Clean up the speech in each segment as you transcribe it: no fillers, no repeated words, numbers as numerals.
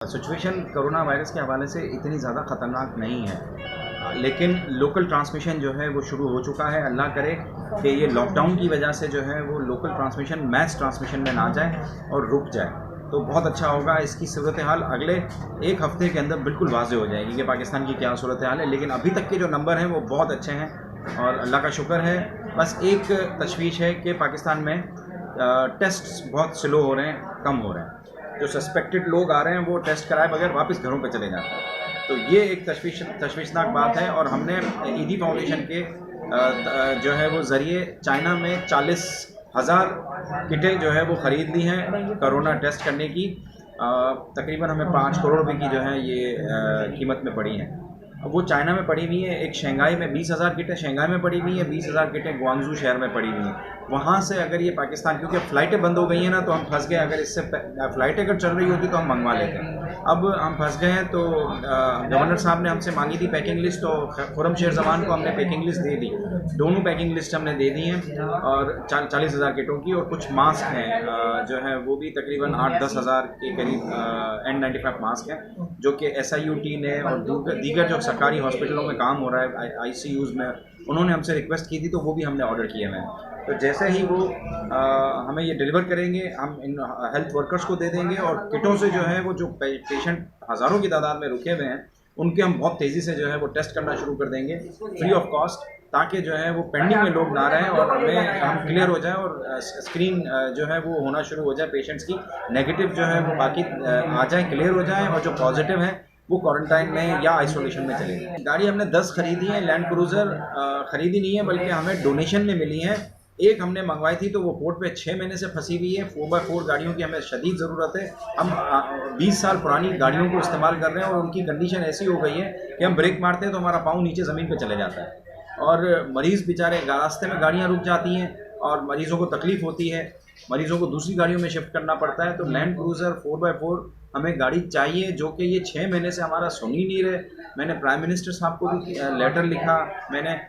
Situation corona virus के हवाले से इतनी ज़्यादा ख़तरनाक नहीं है, लेकिन लोकल ट्रांसमिशन जो है वो शुरू हो चुका है। अल्लाह करे कि ये लॉकडाउन की वजह से जो है वो लोकल ट्रांसमिशन मैस ट्रांसमिशन में ना जाए और रुक जाए, तो बहुत अच्छा होगा। इसकी सूरत हाल अगले एक हफ़्ते के अंदर बिल्कुल वाज़ेह हो जाएगी कि पाकिस्तान की क्या सूरत हाल है, लेकिन अभी तक के जो नंबर हैं वो बहुत अच्छे हैं और अल्लाह का शुक्र है। बस एक तशवीश है कि पाकिस्तान में टेस्ट बहुत स्लो हो रहे हैं, कम हो रहे हैं। जो सस्पेक्टेड लोग आ रहे हैं वो टेस्ट कराए बगैर वापस घरों पे चले जाते हैं, तो ये एक तशवीशनाक बात है। और हमने ईदी फाउंडेशन के जो है वो ज़रिए चाइना में 40,000 किटें जो है वो ख़रीद ली हैं कोरोना टेस्ट करने की। तकरीबन हमें 5 करोड़ रुपए की जो है ये कीमत में पड़ी हैं। अब वो चाइना में पड़ी हुई है, एक शंघाई में 20,000 किटें शंघाई में पड़ी हुई हैं, 20,000 किटें ग्वांगझू शहर में पड़ी हुई हैं। वहाँ से अगर ये पाकिस्तान, क्योंकि फ़्लाइटें बंद हो गई हैं ना, तो हम फंस गए। अगर इससे फ़्लाइटें अगर चल रही होती तो हम मंगवा लेते हैं। अब हम फंस गए हैं, तो गवर्नर साहब ने हमसे मांगी थी पैकिंग लिस्ट, तो खुर्रमशेर ज़मान को हमने पैकिंग लिस्ट दे दी। दोनों पैकिंग लिस्ट हमने दे दी हैं और 40,000 किटों की, और कुछ मास्क हैं जो है वो भी तकरीबन 8-10 हज़ार के करीब N95 मास्क हैं, जो कि SIUT ने और दीगर जो सरकारी हॉस्पिटलों में काम हो रहा है ICUs में, उन्होंने हमसे रिक्वेस्ट की थी, तो वो भी हमने ऑर्डर किए हुए हैं। तो जैसे ही वो हमें ये डिलीवर करेंगे, हम इन हेल्थ वर्कर्स को दे देंगे, और किटों से जो है वो जो पेशेंट हज़ारों की तादाद में रुके हुए हैं उनके हम बहुत तेज़ी से जो है वो टेस्ट करना शुरू कर देंगे फ्री ऑफ कॉस्ट, ताकि जो है वो पेंडिंग में लोग ना रहें और हम क्लियर हो जाएं और स्क्रीन जो है वो होना शुरू हो जाए पेशेंट्स की, नेगेटिव जो है वो बाकी आ जाए, क्लियर हो जाएं, और जो पॉजिटिव हैं वो क्वारंटाइन में या आइसोलेशन में चले जाएं। गाड़ी हमने 10 खरीदी है, लैंड क्रूज़र खरीदी नहीं है बल्कि हमें डोनेशन में मिली है। एक हमने मंगवाई थी तो वो पोर्ट पे 6 महीने से फंसी हुई है। 4x4 गाड़ियों की हमें शदीद ज़रूरत है। हम 20 साल पुरानी गाड़ियों को इस्तेमाल कर रहे हैं और उनकी कंडीशन ऐसी हो गई है कि हम ब्रेक मारते हैं तो हमारा पाँव नीचे ज़मीन पे चले जाता है, और मरीज़ बेचारे रास्ते में गाड़ियाँ रुक जाती हैं और मरीज़ों को तकलीफ़ होती है, मरीज़ों को दूसरी गाड़ियों में शिफ्ट करना पड़ता है। तो लैंड क्रूज़र 4x4 हमें गाड़ी चाहिए, जो कि ये 6 महीने से हमारा सुन ही नहीं रहे। मैंने प्राइम मिनिस्टर साहब को भी लेटर लिखा, मैंने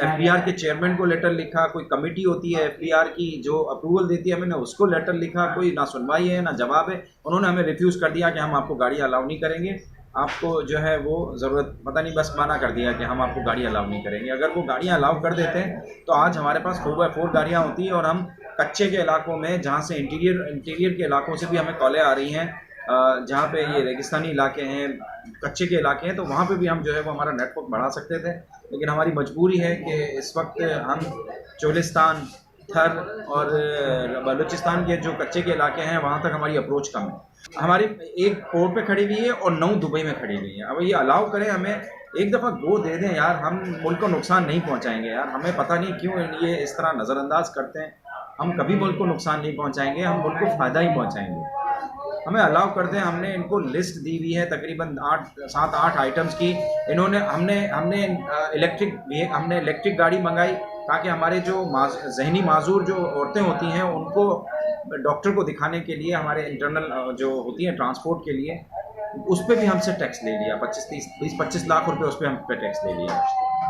FBR के चेयरमैन को लेटर लिखा, कोई कमेटी होती है FBR की जो अप्रूवल देती है, मैंने उसको लेटर लिखा, कोई ना सुनवाई है ना जवाब है। उन्होंने हमें रिफ्यूज़ कर दिया कि हम आपको गाड़ी अलाउ नहीं करेंगे, आपको जो है वो ज़रूरत पता नहीं, बस मना कर दिया कि हम आपको गाड़ी अलाउ नहीं करेंगे। अगर वो गाड़ियाँ अलाउ कर देते हैं तो आज हमारे पास 4x4 गाड़ियाँ होती हैं, और हम कच्चे के इलाकों में, जहाँ से इंटीरियर के इलाकों से भी हमें कॉलें आ रही हैं, जहाँ पे ये रेगिस्तानी इलाके हैं, कच्चे के इलाके हैं, तो वहाँ पे भी हम जो है वो हमारा नेटवर्क बढ़ा सकते थे। लेकिन हमारी मजबूरी है कि इस वक्त हम चोलिस्तान, थर और बलूचिस्तान के जो कच्चे के इलाके हैं वहाँ तक हमारी अप्रोच कम है। हमारी एक पोर्ट पे खड़ी हुई है और 9 दुबई में खड़ी हुई है। अब ये अलाउ करें, हमें एक दफ़ा गो दे दें यार, हम मुल्क को नुकसान नहीं पहुँचाएंगे यार। हमें पता नहीं क्यों ये इस तरह नज़रअंदाज करते हैं। हम कभी मुल्क को नुकसान नहीं पहुँचाएंगे, हम मुल्क को फ़ायदा ही पहुँचाएंगे। हमें अलाउ कर दें। हमने इनको लिस्ट दी हुई है तकरीबन 7-8 आइटम्स की। हमने इलेक्ट्रिक गाड़ी मंगाई, ताकि हमारे जो जहनी माजूर जो औरतें होती हैं उनको डॉक्टर को दिखाने के लिए, हमारे इंटरनल जो होती हैं ट्रांसपोर्ट के लिए, उस पर भी हमसे टैक्स ले लिया। 25 लाख रुपए उस पर हम पे टैक्स ले लिया।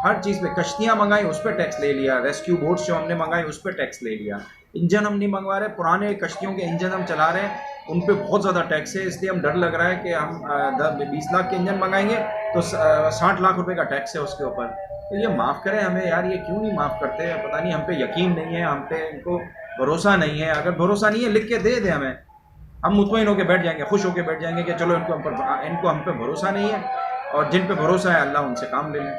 हर चीज़ पे कश्तियाँ मंगाई, उस पर टैक्स ले लिया। रेस्क्यू बोट्स जो हमने मंगाई उस पर टैक्स ले लिया। इंजन हम नहीं मंगवा रहे, पुराने कश्तियों के इंजन हम चला रहे हैं, उन पे बहुत ज़्यादा टैक्स है। इसलिए हम डर लग रहा है कि हम 20 लाख के इंजन मंगाएंगे तो 60 लाख रुपए का टैक्स है उसके ऊपर। तो ये माफ़ करें हमें यार, ये क्यों नहीं माफ़ करते हैं? पता नहीं, हम पे यकीन नहीं है, हम पे इनको भरोसा नहीं है। अगर भरोसा नहीं है लिख के दे दें हमें, हम मुतमईन होकर बैठ जाएंगे, खुश होकर बैठ जाएंगे कि चलो इनको हम पे भरोसा नहीं है, और जिन पे भरोसा है अल्लाह उनसे काम ले लें।